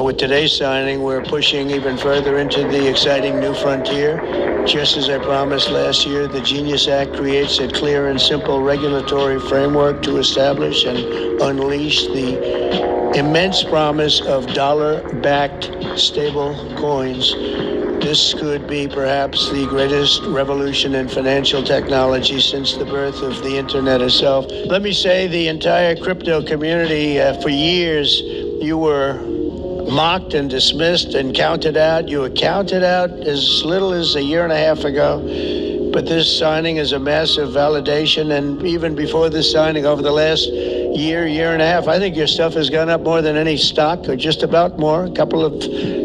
With today's signing, we're pushing even further into the exciting new frontier. Just as I promised last year, the Genius Act creates a clear and simple regulatory framework to establish and unleash the immense promise of dollar-backed stable coins. This could be perhaps the greatest revolution in financial technology since the birth of the internet itself. Let me say the entire crypto community, for years, you were mocked and dismissed and counted out. You were counted out as little as a year and a half ago. But this signing is a massive validation. And even before this signing, over the last year and a half, I think your stuff has gone up more than any stock, or just about more. A couple of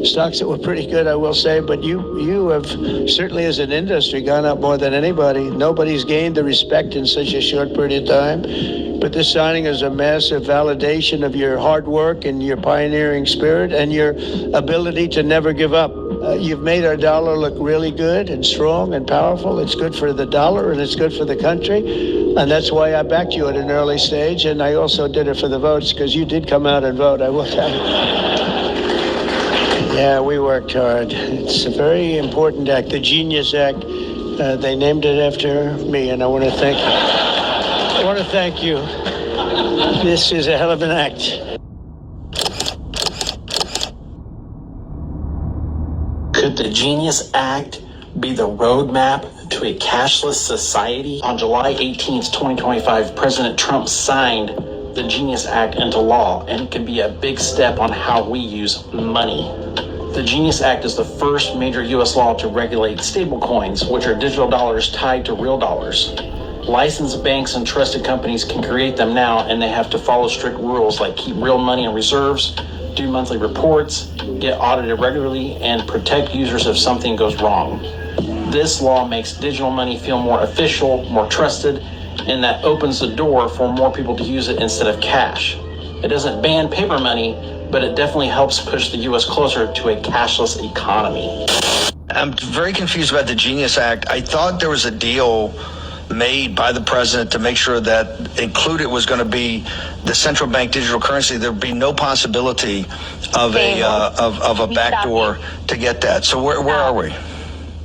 stocks that were pretty good, I will say. But you have certainly, as an industry, gone up more than anybody. Nobody's gained the respect in such a short period of time. But this signing is a massive validation of your hard work and your pioneering spirit and your ability to never give up. You've made our dollar look really good and strong and powerful. It's good for the dollar and it's good for the country. And that's why I backed you at an early stage. And I also did it for the votes, because you did come out and vote, I will tell you. Yeah, we worked hard. It's a very important act, the Genius Act. They named it after me, and I want to thank you. I want to thank you. This is a hell of an act. Could the Genius Act be the roadmap to a cashless society? On July 18th, 2025, President Trump signed the Genius Act into law, and it could be a big step on how we use money. The Genius Act is the first major U.S. law to regulate stablecoins, which are digital dollars tied to real dollars. Licensed banks and trusted companies can create them now, and they have to follow strict rules like keep real money in reserves, do monthly reports, get audited regularly, and protect users if something goes wrong. This law makes digital money feel more official, more trusted, and that opens the door for more people to use it instead of cash. It doesn't ban paper money, but it definitely helps push the U.S. closer to a cashless economy. I'm very confused about the Genius Act. I thought there was a deal made by the president to make sure that included was going to be the central bank digital currency. There'd be no possibility of a backdoor to get that. So where are we?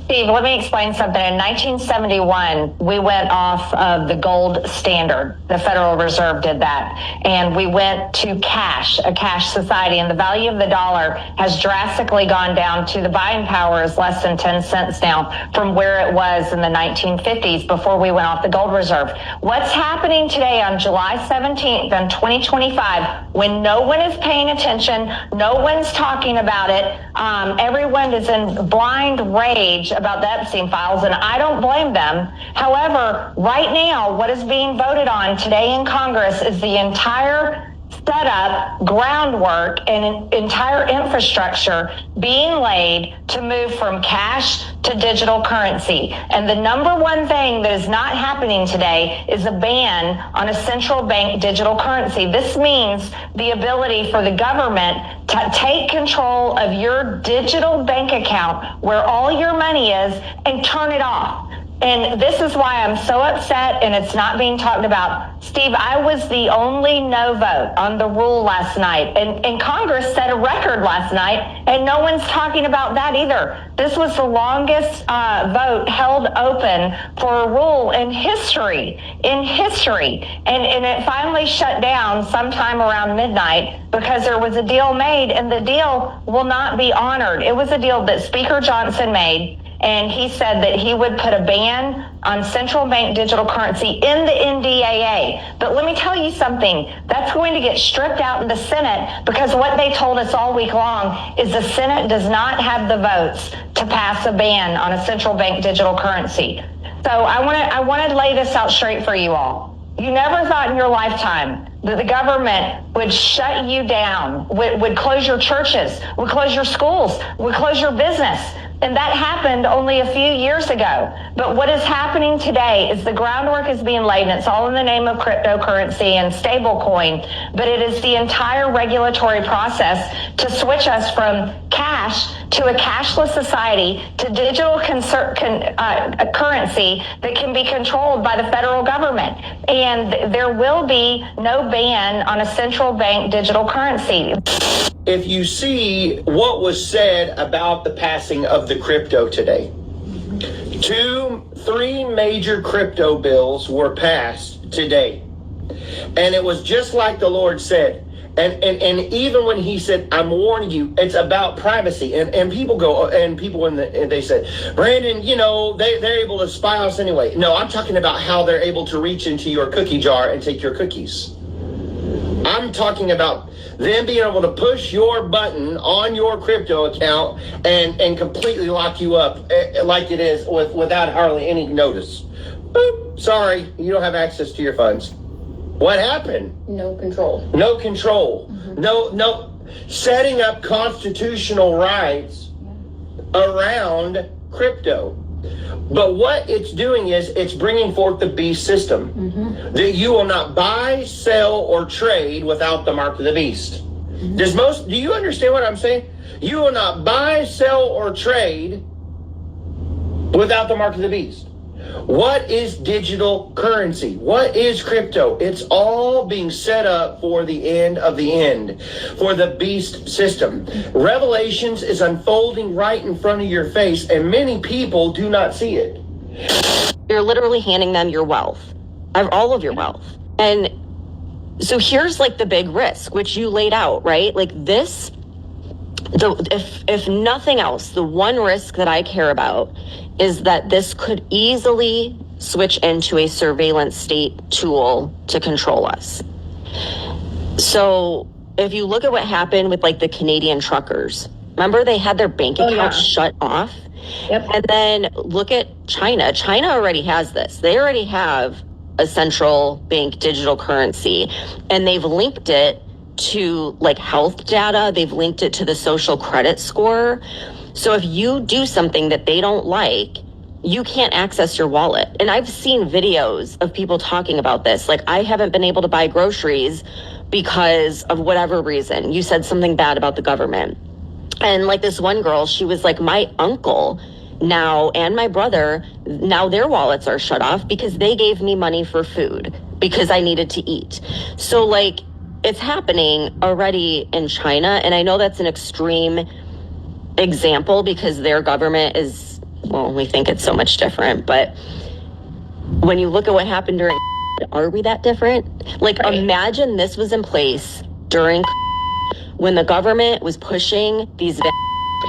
Steve, let me explain something. In 1971, we went off of the gold standard. The Federal Reserve did that. And we went to cash, a cash society. And the value of the dollar has drastically gone down to the buying power is less than 10 cents now from where it was in the 1950s before we went off the gold reserve. What's happening today on July 17th in 2025, when no one is paying attention, no one's talking about it, everyone is in blind rage about the Epstein files, and I don't blame them. However, right now, what is being voted on today in Congress is the entire setup, groundwork, and entire infrastructure being laid to move from cash to digital currency. And the number one thing that is not happening today is a ban on a central bank digital currency. This means the ability for the government to take control of your digital bank account where all your money is and turn it off. And this is why I'm so upset and it's not being talked about. Steve, I was the only no vote on the rule last night. And Congress set a record last night, and no one's talking about that either. This was the longest vote held open for a rule in history. And it finally shut down sometime around midnight because there was a deal made, and the deal will not be honored. It was a deal that Speaker Johnson made. And he said that he would put a ban on central bank digital currency in the NDAA. But let me tell you something, that's going to get stripped out in the Senate, because what they told us all week long is the Senate does not have the votes to pass a ban on a central bank digital currency. So I want to lay this out straight for you all. You never thought in your lifetime that the government would shut you down, would close your churches, would close your schools, would close your business. And that happened only a few years ago. But what is happening today is the groundwork is being laid, and it's all in the name of cryptocurrency and stablecoin. But it is the entire regulatory process to switch us from cash to a cashless society to digital currency that can be controlled by the federal government. And there will be no ban on a central bank digital currency. if you see what was said about the passing of the crypto today, 3 major crypto bills were passed today. And it was just like the Lord said. And even when he said, I'm warning you, it's about privacy. And people go, and people and they said, Brandon, you know, they're able to spy us anyway. No, I'm talking about how they're able to reach into your cookie jar and take your cookies. I'm talking about them being able to push your button on your crypto account and completely lock you up like it is without hardly any notice. Boop, sorry, you don't have access to your funds. What happened? No control. No control. Mm-hmm. No setting up constitutional rights around crypto. But what it's doing is it's bringing forth the beast system that you will not buy, sell, or trade without the mark of the beast. Do you understand what I'm saying? You will not buy, sell, or trade without the mark of the beast. What is digital currency? What is crypto? It's all being set up for the end of the end, for the beast system. Revelations is unfolding right in front of your face, and many people do not see it. You're literally handing them your wealth, all of your wealth. And so here's like the big risk, which you laid out, right? Like this, if nothing else, the one risk that I care about is that this could easily switch into a surveillance state tool to control us. So if you look at what happened with like the Canadian truckers, remember they had their bank accounts shut off? Yep. And then look at China. China already has this. They already have a central bank digital currency, and they've linked it to like health data. They've linked it to the social credit score. So if you do something that they don't like, you can't access your wallet. And I've seen videos of people talking about this. Like, I haven't been able to buy groceries because of whatever reason. You said something bad about the government. And like this one girl, she was like, my uncle now and my brother, now their wallets are shut off because they gave me money for food because I needed to eat. So like, it's happening already in China. And I know that's an extreme example because their government is, well, we think it's so much different. But when you look at what happened during, are we that different? Like, right. Imagine this was in place during when the government was pushing these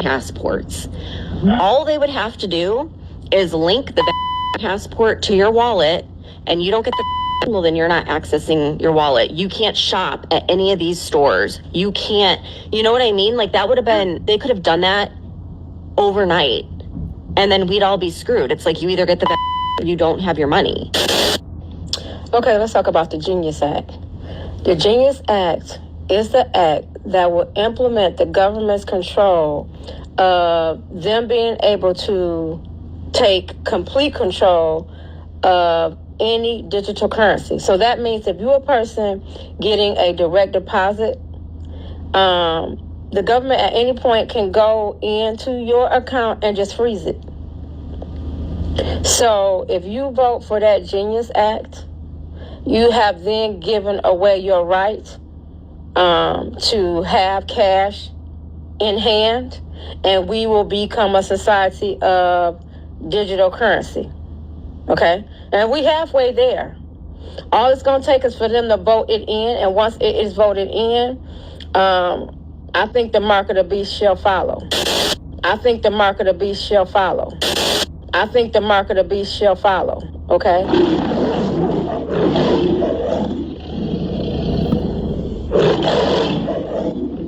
passports. All they would have to do is link the passport to your wallet, and you don't get the well, then you're not accessing your wallet. You can't shop at any of these stores. You can't, you know what I mean? Like that would have been, they could have done that overnight and then we'd all be screwed. It's like you either get the or you don't have your money. Okay, let's talk about the Genius Act. The Genius Act is the act that will implement the government's control of them being able to take complete control of any digital currency. So that means if you're a person getting a direct deposit, the government at any point can go into your account and just freeze it. So if you vote for that Genius Act, you have then given away your right to have cash in hand, and we will become a society of digital currency. Okay? And we halfway there. All it's going to take is for them to vote it in, and once it is voted in, I think the mark of the beast shall follow. I think the mark of the beast shall follow. I think the mark of the beast shall follow. Okay?